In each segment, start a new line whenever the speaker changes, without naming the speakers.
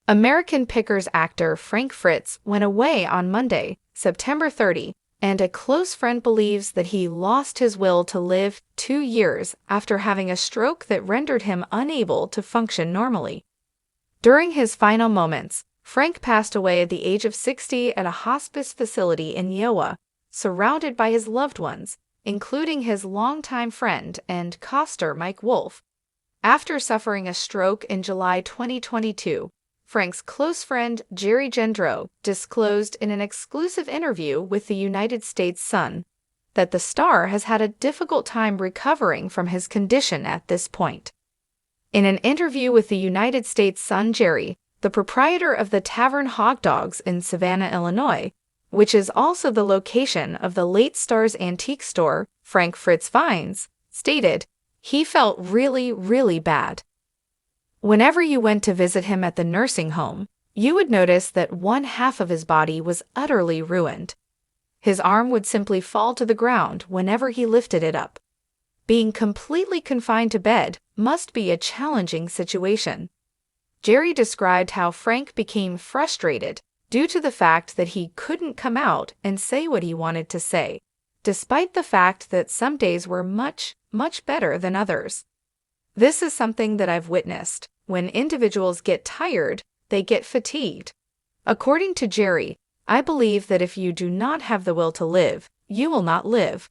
American Pickers actor Frank Fritz went away on Monday, September 30, and a close friend believes that he lost his will to live 2 years after having a stroke that rendered him unable to function normally. During his final moments, Frank passed away at the age of 60 at a hospice facility in Iowa, surrounded by his loved ones, including his longtime friend and coster Mike Wolfe. After suffering a stroke in July 2022, Frank's close friend Jerry Gendreau disclosed in an exclusive interview with the United States Sun that the star has had a difficult time recovering from his condition at this point. In an interview with the United States Sun, Jerry, the proprietor of the Tavern Hog Dogs in Savannah, Illinois, which is also the location of the late star's antique store, Frank Fritz Vines, stated, "He felt really, really bad. Whenever you went to visit him at the nursing home, you would notice that one half of his body was utterly ruined. His arm would simply fall to the ground whenever he lifted it up. Being completely confined to bed must be a challenging situation." Jerry described how Frank became frustrated due to the fact that he couldn't come out and say what he wanted to say, despite the fact that some days were much, much better than others. "This is something that I've witnessed. When individuals get tired, they get fatigued. According to Jerry, I believe that if you do not have the will to live, you will not live.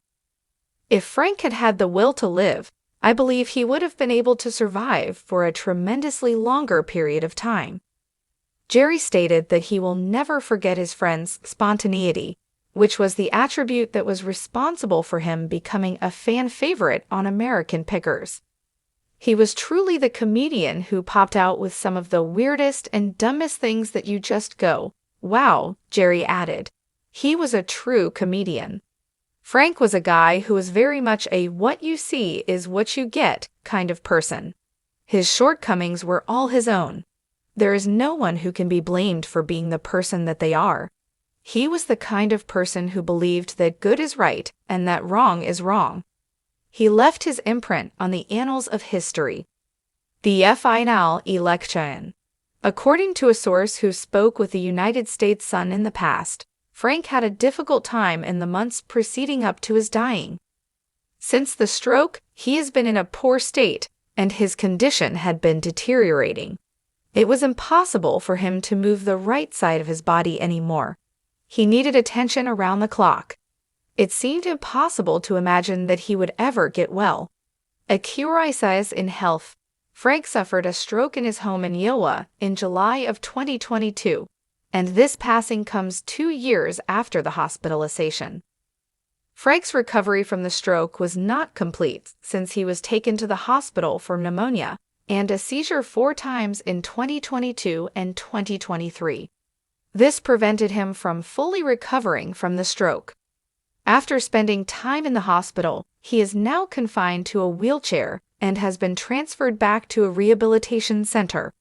If Frank had had the will to live, I believe he would have been able to survive for a tremendously longer period of time." Jerry stated that he will never forget his friend's spontaneity, which was the attribute that was responsible for him becoming a fan favorite on American Pickers. "He was truly the comedian who popped out with some of the weirdest and dumbest things that you just go, wow," Jerry added. "He was a true comedian." Frank was a guy who was very much a what you see is what you get kind of person. His shortcomings were all his own. There is no one who can be blamed for being the person that they are. He was the kind of person who believed that good is right and that wrong is wrong. He left his imprint on the annals of history. The final election. According to a source who spoke with the United States Sun in the past, Frank had a difficult time in the months preceding up to his dying. Since the stroke, he has been in a poor state, and his condition had been deteriorating. It was impossible for him to move the right side of his body anymore. He needed attention around the clock. It seemed impossible to imagine that he would ever get well. A crisis in health. Frank suffered a stroke in his home in Iowa in July of 2022, and this passing comes 2 years after the hospitalization. Frank's recovery from the stroke was not complete since he was taken to the hospital for pneumonia and a seizure 4 times in 2022 and 2023. This prevented him from fully recovering from the stroke. After spending time in the hospital, he is now confined to a wheelchair and has been transferred back to a rehabilitation center.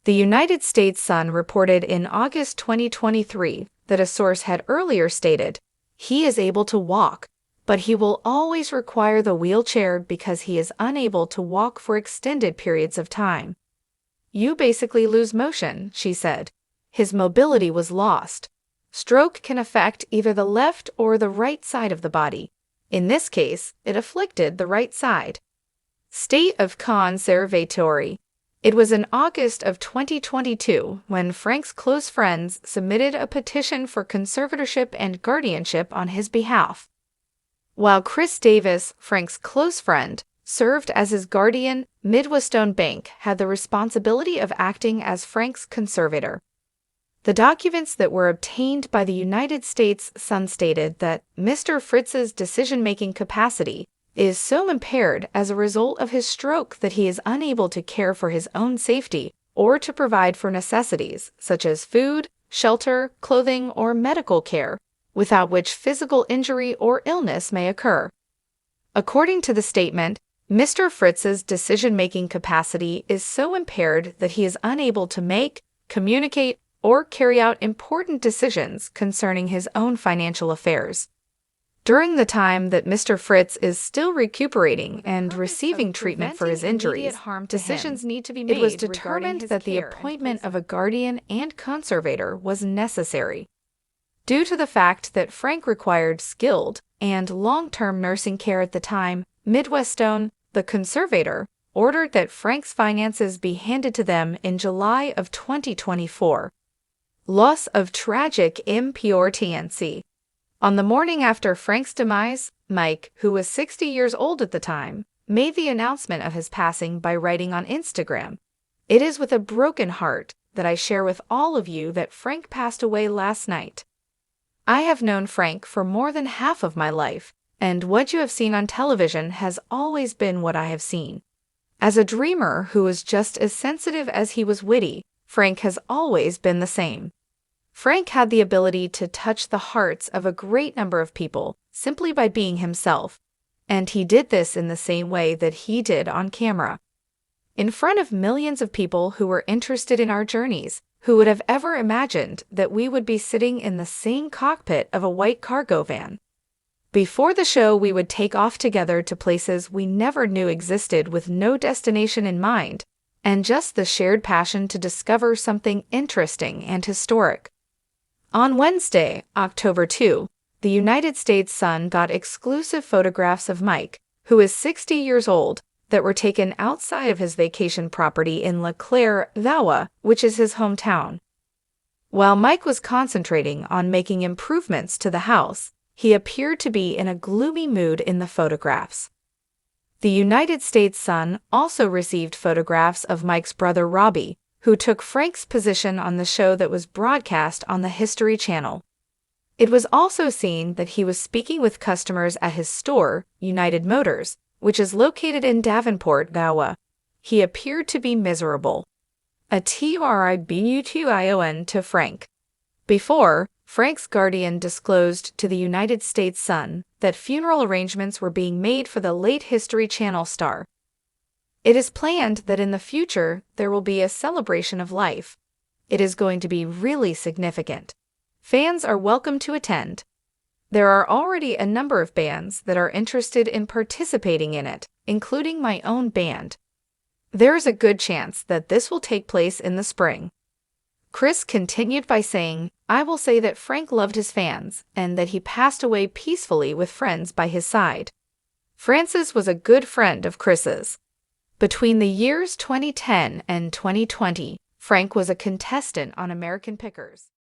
The United States Sun reported in August 2023 that a source had earlier stated, "He is able to walk, but he will always require the wheelchair because he is unable to walk for extended periods of time." "You basically lose motion," she said. His mobility was lost. Stroke can affect either the left or the right side of the body. In this case, it afflicted the right side. State of conservatory. It was in August of 2022 when Frank's close friends submitted a petition for conservatorship and guardianship on his behalf. While Chris Davis, Frank's close friend, served as his guardian, Midwestone Bank had the responsibility of acting as Frank's conservator. The documents that were obtained by the United States Sun stated that Mr. Fritz's decision-making capacity is so impaired as a result of his stroke that he is unable to care for his own safety or to provide for necessities such as food, shelter, clothing, or medical care, without which physical injury or illness may occur. According to the statement, Mr. Fritz's decision-making capacity is so impaired that he is unable to make, communicate, or carry out important decisions concerning his own financial affairs. During the time that Mr. Fritz is still recuperating and receiving treatment for his injuries, decisions need to be made. It was determined that the appointment of a guardian and conservator was necessary. Due to the fact that Frank required skilled and long-term nursing care at the time, Midwestone, the conservator, ordered that Frank's finances be handed to them in July of 2024. Loss of tragic importance. On the morning after Frank's demise, Mike, who was 60 years old at the time, made the announcement of his passing by writing on Instagram, "It is with a broken heart that I share with all of you that Frank passed away last night. I have known Frank for more than half of my life, and what you have seen on television has always been what I have seen. As a dreamer who was just as sensitive as he was witty, Frank has always been the same. Frank had the ability to touch the hearts of a great number of people simply by being himself, and he did this in the same way that he did on camera. In front of millions of people who were interested in our journeys, who would have ever imagined that we would be sitting in the same cockpit of a white cargo van? Before the show, we would take off together to places we never knew existed with no destination in mind, and just the shared passion to discover something interesting and historic. On Wednesday, October 2, the United States Sun got exclusive photographs of Mike, who is 60 years old, that were taken outside of his vacation property in La Claire, Iowa, which is his hometown. While Mike was concentrating on making improvements to the house, he appeared to be in a gloomy mood in the photographs. The United States Sun also received photographs of Mike's brother Robbie, who took Frank's position on the show that was broadcast on the History Channel. It was also seen that he was speaking with customers at his store, United Motors, which is located in Davenport, Iowa. He appeared to be miserable. A tribute to Frank. Before, Frank's guardian disclosed to the United States Sun that funeral arrangements were being made for the late History Channel star. It is planned that in the future there will be a celebration of life. It is going to be really significant. Fans are welcome to attend. There are already a number of bands that are interested in participating in it, including my own band. There is a good chance that this will take place in the spring." Chris continued by saying, "I will say that Frank loved his fans and that he passed away peacefully with friends by his side." Francis was a good friend of Chris's. Between the years 2010 and 2020, Frank was a contestant on American Pickers.